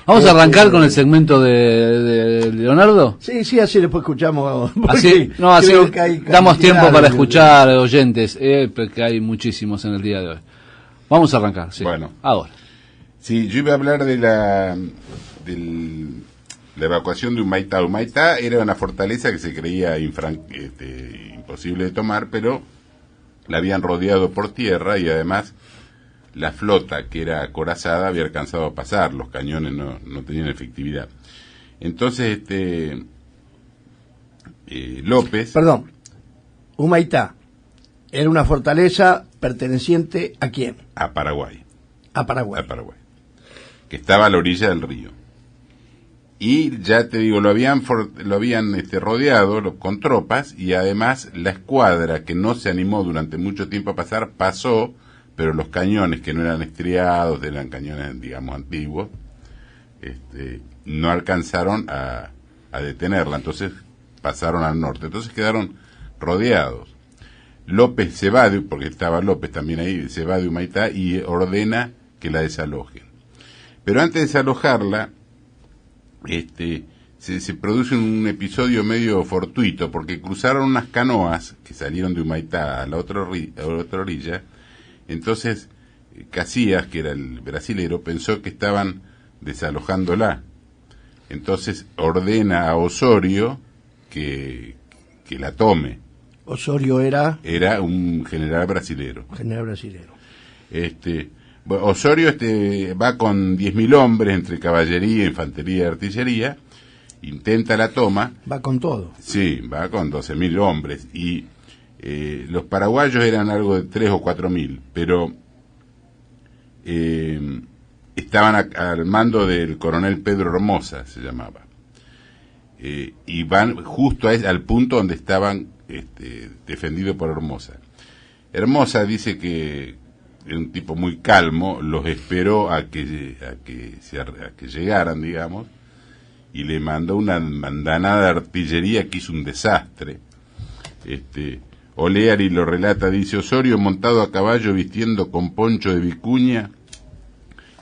Vamos a arrancar con el segmento de Leonardo. Sí, así después escuchamos. Así damos tiempo para escuchar oyentes, porque hay muchísimos en el día de hoy. Vamos a arrancar, sí. Bueno. Ahora. Sí, yo iba a hablar de la evacuación de Humaitá. Humaitá era una fortaleza que se creía imposible de tomar, pero la habían rodeado por tierra y además la flota, que era acorazada, había alcanzado a pasar, los cañones no tenían efectividad. Entonces, López... Perdón, Humaitá era una fortaleza perteneciente ¿a quién? A Paraguay. A Paraguay. Que estaba a la orilla del río. Y ya te digo, lo habían rodeado con tropas, y además la escuadra, que no se animó durante mucho tiempo a pasar, pasó, pero los cañones, que no eran estriados, eran cañones, digamos, antiguos, no alcanzaron a detenerla, entonces pasaron al norte. Entonces quedaron rodeados. López se va, porque estaba López también ahí, se va de Humaitá y ordena que la desalojen. Pero antes de desalojarla, se produce un episodio medio fortuito, porque cruzaron unas canoas que salieron de Humaitá a la otra orilla. Entonces Casillas, que era el brasilero, pensó que estaban desalojándola. Entonces ordena a Osorio que la tome. Osorio era un general brasilero. Osorio va con 10.000 hombres entre caballería, infantería y artillería, intenta la toma. Va con todo. Sí, va con 12.000 hombres, y los paraguayos eran algo de 3 o 4.000, pero estaban al mando del coronel Pedro Hermosa, se llamaba, y van justo al punto donde estaban defendidos por Hermosa. Hermosa dice que era un tipo muy calmo, los esperó a que llegaran, digamos, y le mandó una andanada de artillería que hizo un desastre. Oleari lo relata, dice: Osorio, montado a caballo, vistiendo con poncho de vicuña,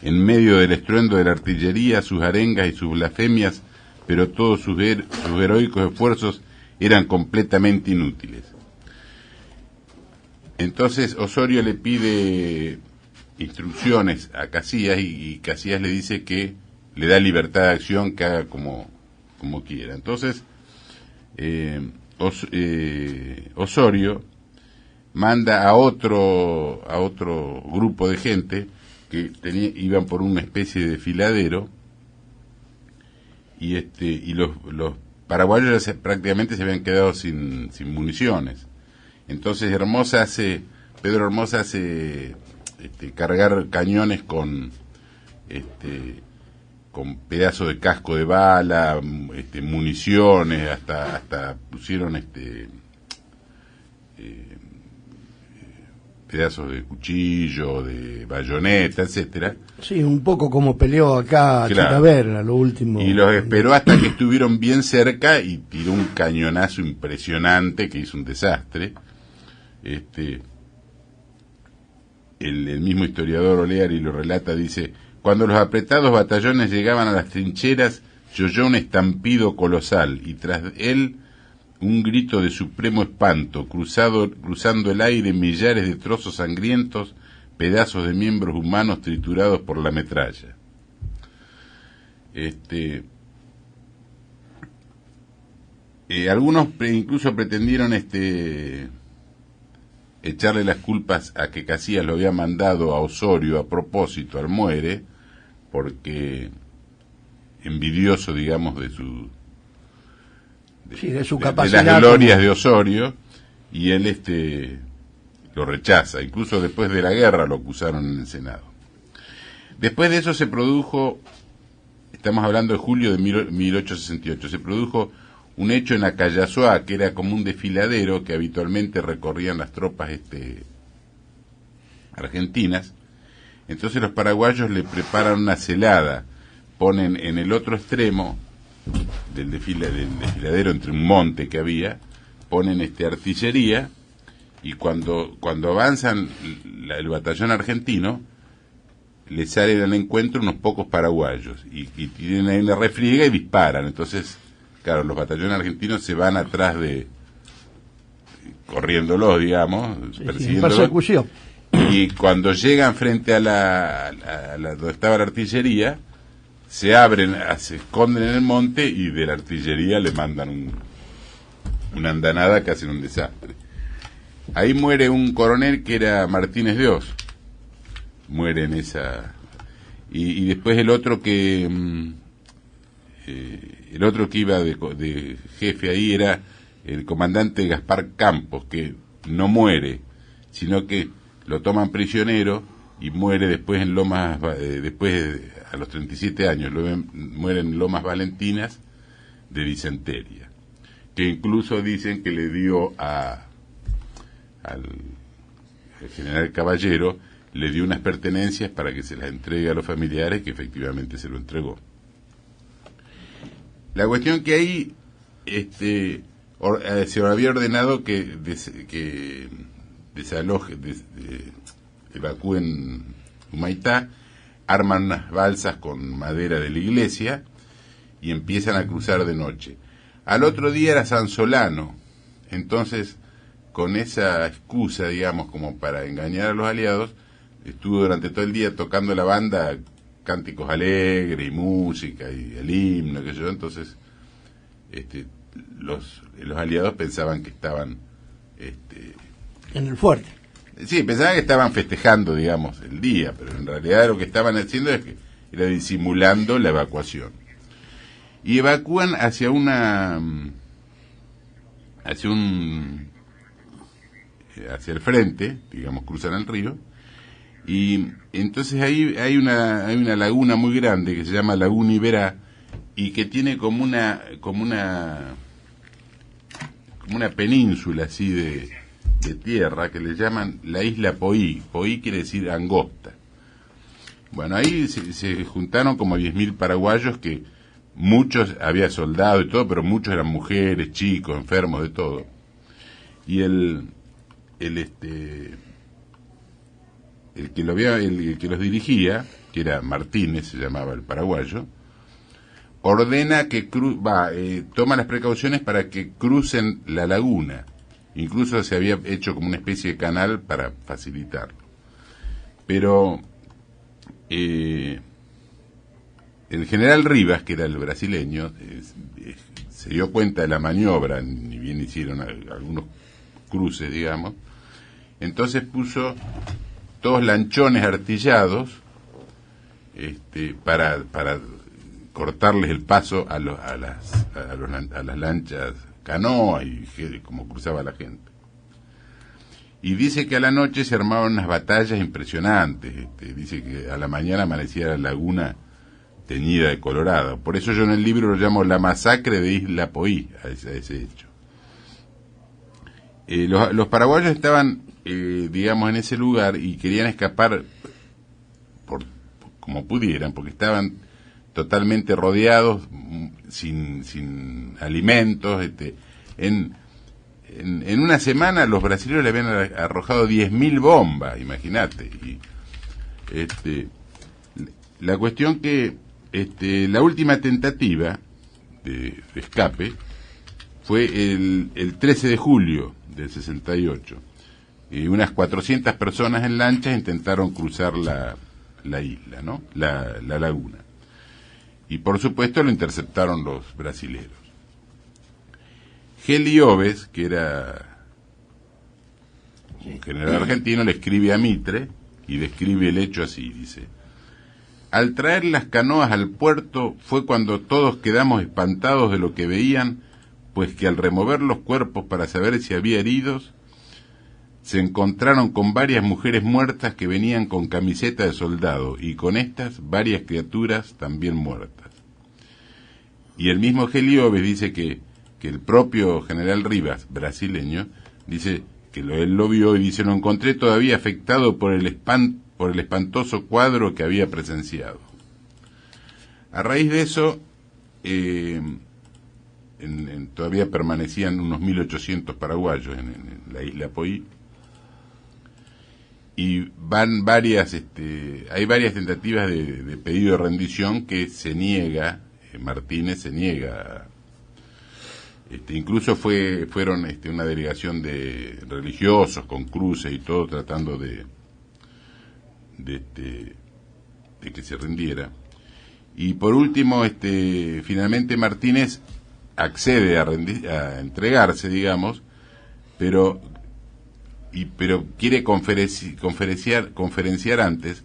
en medio del estruendo de la artillería, sus arengas y sus blasfemias, pero todos sus heroicos esfuerzos eran completamente inútiles. Entonces Osorio le pide instrucciones a Casillas, y Casillas le dice que le da libertad de acción, que haga como quiera. Entonces Osorio manda a otro grupo de gente que iban por una especie de desfiladero, y los paraguayos prácticamente se habían quedado sin municiones. Entonces Pedro Hermosa hace cargar cañones con pedazos de casco de bala, municiones, hasta pusieron pedazos de cuchillo, de bayoneta, etcétera. Sí, un poco como peleó acá Chilaver, lo último. Y los esperó hasta que estuvieron bien cerca y tiró un cañonazo impresionante que hizo un desastre. El mismo historiador Oleari lo relata, dice: cuando los apretados batallones llegaban a las trincheras, se oyó un estampido colosal, y tras él un grito de supremo espanto, cruzando el aire millares de trozos sangrientos, pedazos de miembros humanos triturados por la metralla. Algunos incluso pretendieron echarle las culpas a que Casillas lo había mandado a Osorio a propósito al Muere, porque envidioso, digamos, de su capacidad, de las glorias de Osorio, y él lo rechaza. Incluso después de la guerra lo acusaron en el Senado. Después de eso se produjo, estamos hablando de julio de 1868, se produjo un hecho en Acayazuá, que era como un desfiladero que habitualmente recorrían las tropas argentinas. Entonces los paraguayos le preparan una celada, ponen en el otro extremo del desfiladero, entre un monte que había, ponen artillería, y cuando avanzan el batallón argentino, le salen al encuentro unos pocos paraguayos y tienen ahí una refriega y disparan. Entonces, claro, los batallones argentinos se van atrás corriéndolos, digamos, persiguiéndolos. Persecución. Y cuando llegan frente a donde estaba la artillería, se abren, se esconden en el monte y de la artillería le mandan una andanada que hacen un desastre. Ahí muere un coronel que era Martínez de Oz. Muere en esa... Y después el otro que iba de jefe ahí era el comandante Gaspar Campos, que no muere, sino que lo toman prisionero y muere después en Lomas, a los 37 años, muere en Lomas Valentinas de disenteria, que incluso dicen que le dio al general Caballero, le dio unas pertenencias para que se las entregue a los familiares, que efectivamente se lo entregó. La cuestión que ahí se había ordenado que evacúen Humaitá, arman unas balsas con madera de la iglesia y empiezan a cruzar de noche. Al otro día era San Solano, entonces con esa excusa, digamos, como para engañar a los aliados, estuvo durante todo el día tocando la banda cánticos alegres y música y el himno, que yo, entonces los aliados pensaban que estaban en el fuerte. Sí, pensaban que estaban festejando, digamos, el día, pero en realidad lo que estaban haciendo era disimulando la evacuación. Y evacúan hacia el frente, digamos, cruzan el río, y entonces ahí hay una laguna muy grande que se llama Laguna Iberá y que tiene como una península así de tierra que le llaman la isla Poí. Poí quiere decir angosta. Bueno, ahí se juntaron como 10.000 paraguayos, que muchos, había soldados y todo, pero muchos eran mujeres, chicos, enfermos, de todo. Y el que los dirigía, que era Martínez, se llamaba el paraguayo, ordena que toma las precauciones para que crucen la laguna. Incluso se había hecho como una especie de canal para facilitarlo. Pero el general Rivas, que era el brasileño, se dio cuenta de la maniobra, ni bien hicieron algunos cruces, digamos. Entonces puso 2 lanchones artillados para cortarles el paso a las lanchas canoas y como cruzaba la gente. Y dice que a la noche se armaban unas batallas impresionantes. Dice que a la mañana amanecía la laguna teñida de colorado. Por eso yo en el libro lo llamo la masacre de Isla Poí, a ese hecho. Los paraguayos estaban, digamos, en ese lugar y querían escapar como pudieran, porque estaban totalmente rodeados, sin alimentos. En una semana los brasileños le habían arrojado 10.000 bombas, imagínate. Y la cuestión que la última tentativa de escape fue el 13 de julio del 68. Y unas 400 personas en lanchas intentaron cruzar la isla, ¿no? La laguna. Y por supuesto lo interceptaron los brasileros. Geli Oves, que era un general argentino, le escribe a Mitre y describe el hecho así, dice: al traer las canoas al puerto fue cuando todos quedamos espantados de lo que veían, pues que al remover los cuerpos para saber si había heridos, se encontraron con varias mujeres muertas que venían con camiseta de soldado y con estas varias criaturas también muertas. Y el mismo Geli Oves dice que el propio general Rivas, brasileño, dice que él lo vio y dice: lo encontré todavía afectado por el espantoso cuadro que había presenciado. A raíz de eso, todavía permanecían unos 1.800 paraguayos en la isla Poí. y van varias, hay varias tentativas de pedido de rendición que se niega, Martínez se niega. Incluso fueron una delegación de religiosos con cruces y todo tratando de que se rindiera. Y por último, finalmente Martínez accede a entregarse, digamos, pero quiere conferenciar antes,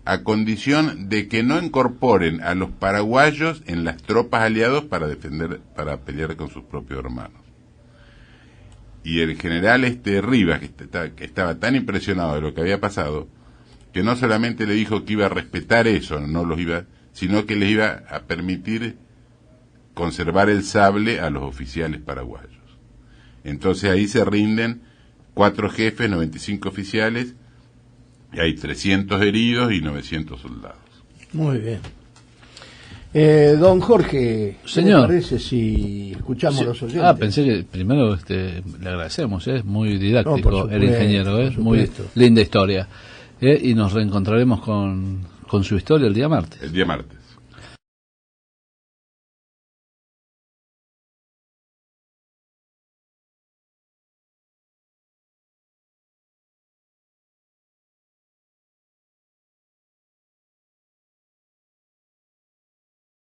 a condición de que no incorporen a los paraguayos en las tropas aliados para pelear con sus propios hermanos. Y el general Rivas, que estaba tan impresionado de lo que había pasado, que no solamente le dijo que iba a respetar eso, sino que les iba a permitir conservar el sable a los oficiales paraguayos. Entonces ahí se rinden 4 jefes, 95 oficiales, y hay 300 heridos y 900 soldados. Muy bien. Don Jorge, ¿qué señor, le parece si escuchamos los oyentes? Pensé que primero le agradecemos, es muy didáctico, No, el ingeniero, muy linda historia. Y nos reencontraremos con su historia el día martes. El día martes.